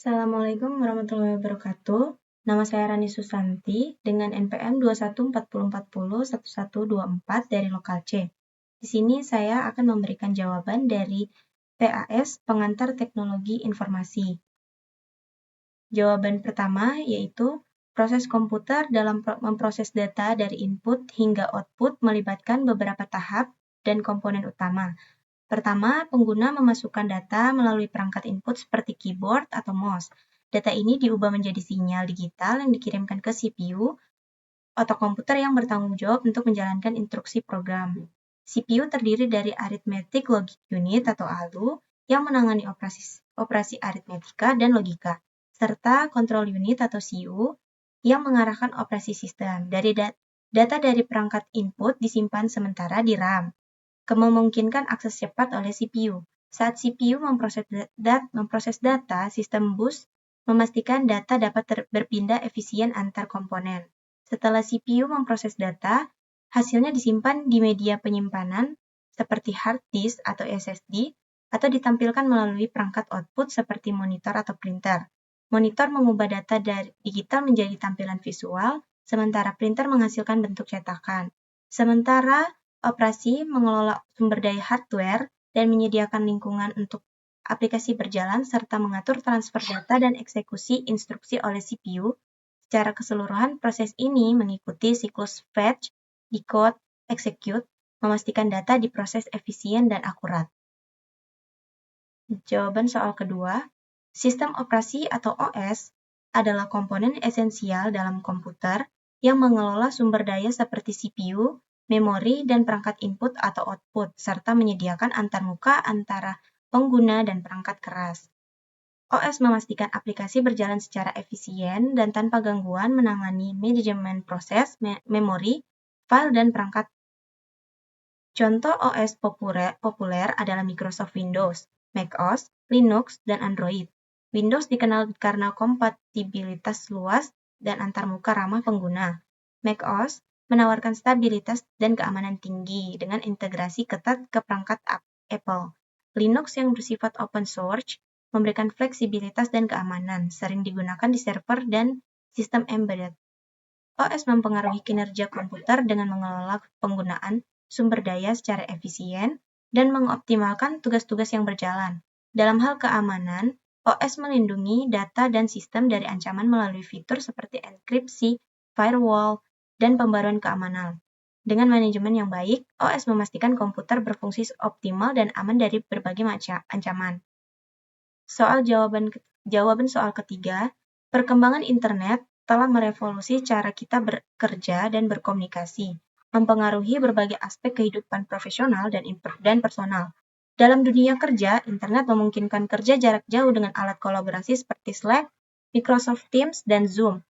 Assalamualaikum warahmatullahi wabarakatuh. Nama saya Rani Susanti dengan NPM 2140401124 dari Lokal C. Di sini saya akan memberikan jawaban dari PAS Pengantar Teknologi Informasi. Jawaban pertama yaitu proses komputer dalam memproses data dari input hingga output melibatkan beberapa tahap dan komponen utama. Pertama, pengguna memasukkan data melalui perangkat input seperti keyboard atau mouse. Data ini diubah menjadi sinyal digital yang dikirimkan ke CPU, otak komputer yang bertanggung jawab untuk menjalankan instruksi program. CPU terdiri dari Arithmetic Logic Unit atau ALU yang menangani operasi aritmetika dan logika, serta Control Unit atau CU yang mengarahkan operasi sistem. Data dari perangkat input disimpan sementara di RAM, memungkinkan akses cepat oleh CPU. Saat CPU memproses data, sistem bus memastikan data dapat berpindah efisien antar komponen. Setelah CPU memproses data, hasilnya disimpan di media penyimpanan seperti hard disk atau SSD atau ditampilkan melalui perangkat output seperti monitor atau printer. Monitor mengubah data dari digital menjadi tampilan visual, sementara printer menghasilkan bentuk cetakan. Sementara operasi mengelola sumber daya hardware dan menyediakan lingkungan untuk aplikasi berjalan serta mengatur transfer data dan eksekusi instruksi oleh CPU. Secara keseluruhan, proses ini mengikuti siklus fetch, decode, execute, memastikan data diproses efisien dan akurat. Jawaban soal kedua, sistem operasi atau OS adalah komponen esensial dalam komputer yang mengelola sumber daya seperti CPU, memori, dan perangkat input atau output, serta menyediakan antarmuka antara pengguna dan perangkat keras. OS memastikan aplikasi berjalan secara efisien dan tanpa gangguan menangani manajemen proses, memori, file, dan perangkat. Contoh OS populer adalah Microsoft Windows, macOS, Linux, dan Android. Windows dikenal karena kompatibilitas luas dan antarmuka ramah pengguna. macOS menawarkan stabilitas dan keamanan tinggi dengan integrasi ketat ke perangkat Apple. Linux yang bersifat open source memberikan fleksibilitas dan keamanan, sering digunakan di server dan sistem embedded. OS mempengaruhi kinerja komputer dengan mengelola penggunaan sumber daya secara efisien dan mengoptimalkan tugas-tugas yang berjalan. Dalam hal keamanan, OS melindungi data dan sistem dari ancaman melalui fitur seperti enkripsi, firewall, dan pembaruan keamanan. Dengan manajemen yang baik, OS memastikan komputer berfungsi optimal dan aman dari berbagai macam ancaman. Jawaban soal ketiga, perkembangan internet telah merevolusi cara kita bekerja dan berkomunikasi, mempengaruhi berbagai aspek kehidupan profesional dan personal. Dalam dunia kerja, internet memungkinkan kerja jarak jauh dengan alat kolaborasi seperti Slack, Microsoft Teams, dan Zoom,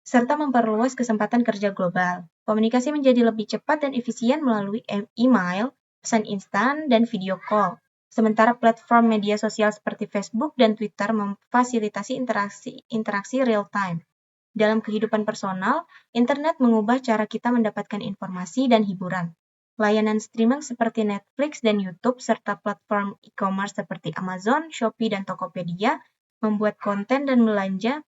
serta memperluas kesempatan kerja global. Komunikasi menjadi lebih cepat dan efisien melalui email, pesan instan, dan video call. Sementara platform media sosial seperti Facebook dan Twitter memfasilitasi interaksi real-time. Dalam kehidupan personal, internet mengubah cara kita mendapatkan informasi dan hiburan. Layanan streaming seperti Netflix dan YouTube, serta platform e-commerce seperti Amazon, Shopee, dan Tokopedia membuat konten dan belanja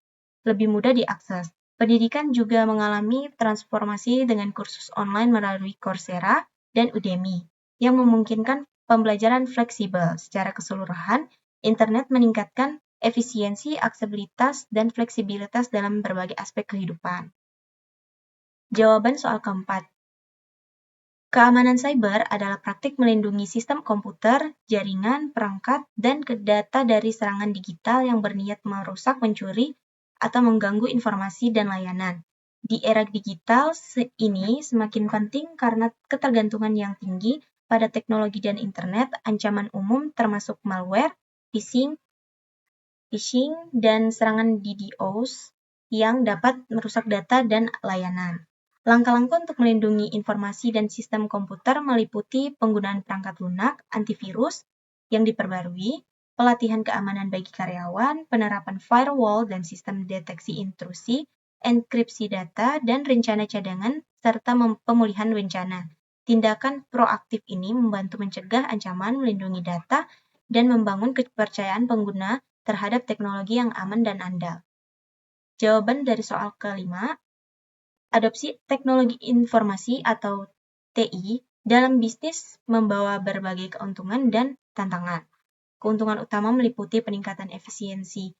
lebih mudah diakses. Pendidikan juga mengalami transformasi dengan kursus online melalui Coursera dan Udemy, yang memungkinkan pembelajaran fleksibel. Secara keseluruhan, internet meningkatkan efisiensi, aksesibilitas, dan fleksibilitas dalam berbagai aspek kehidupan. Jawaban soal keempat. Keamanan cyber adalah praktik melindungi sistem komputer, jaringan, perangkat, dan data dari serangan digital yang berniat merusak, mencuri, atau mengganggu informasi dan layanan. Di era digital ini semakin penting karena ketergantungan yang tinggi pada teknologi dan internet, ancaman umum termasuk malware, phishing, dan serangan DDoS yang dapat merusak data dan layanan. Langkah-langkah untuk melindungi informasi dan sistem komputer meliputi penggunaan perangkat lunak, antivirus yang diperbarui, pelatihan keamanan bagi karyawan, penerapan firewall dan sistem deteksi intrusi, enkripsi data, dan rencana cadangan, serta pemulihan bencana. Tindakan proaktif ini membantu mencegah ancaman, melindungi data, dan membangun kepercayaan pengguna terhadap teknologi yang aman dan andal. Jawaban dari soal kelima, adopsi teknologi informasi atau TI dalam bisnis membawa berbagai keuntungan dan tantangan. Keuntungan utama meliputi peningkatan efisiensi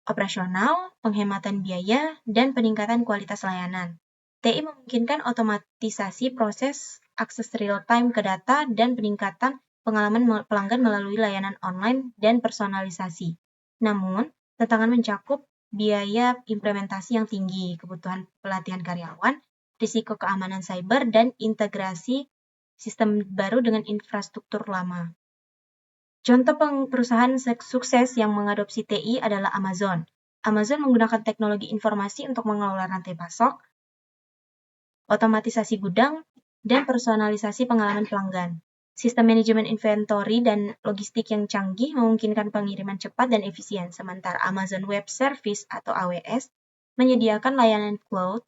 operasional, penghematan biaya, dan peningkatan kualitas layanan. TI memungkinkan otomatisasi proses, akses real-time ke data, dan peningkatan pengalaman pelanggan melalui layanan online dan personalisasi. Namun, tantangan mencakup biaya implementasi yang tinggi, kebutuhan pelatihan karyawan, risiko keamanan cyber, dan integrasi sistem baru dengan infrastruktur lama. Contoh perusahaan sukses yang mengadopsi TI adalah Amazon. Amazon menggunakan teknologi informasi untuk mengelola rantai pasok, otomatisasi gudang, dan personalisasi pengalaman pelanggan. Sistem manajemen inventory dan logistik yang canggih memungkinkan pengiriman cepat dan efisien, sementara Amazon Web Service atau AWS menyediakan layanan cloud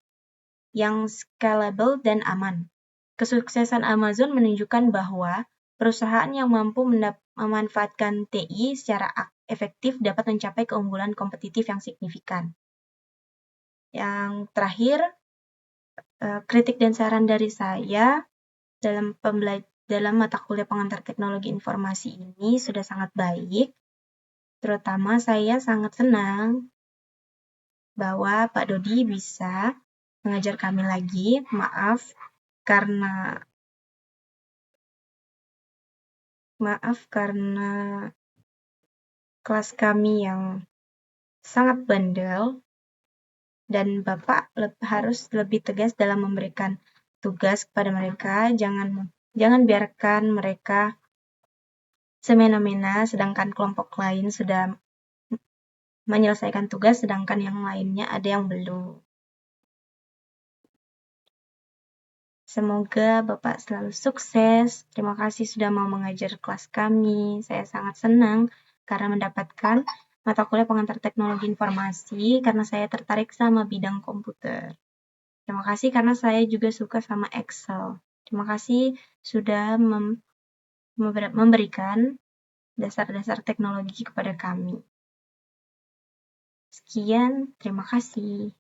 yang scalable dan aman. Kesuksesan Amazon menunjukkan bahwa perusahaan yang mampu memanfaatkan TI secara efektif dapat mencapai keunggulan kompetitif yang signifikan. Yang terakhir, kritik dan saran dari saya dalam mata kuliah pengantar teknologi informasi ini sudah sangat baik. Terutama saya sangat senang bahwa Pak Dodi bisa mengajar kami lagi. Maaf karena kelas kami yang sangat bandel dan Bapak harus lebih tegas dalam memberikan tugas kepada mereka. Jangan biarkan mereka semena-mena sedangkan kelompok lain sudah menyelesaikan tugas sedangkan yang lainnya ada yang belum. Semoga Bapak selalu sukses. Terima kasih sudah mau mengajar kelas kami. Saya sangat senang karena mendapatkan mata kuliah pengantar teknologi informasi karena saya tertarik sama bidang komputer. Terima kasih karena saya juga suka sama Excel. Terima kasih sudah memberikan dasar-dasar teknologi kepada kami. Sekian, terima kasih.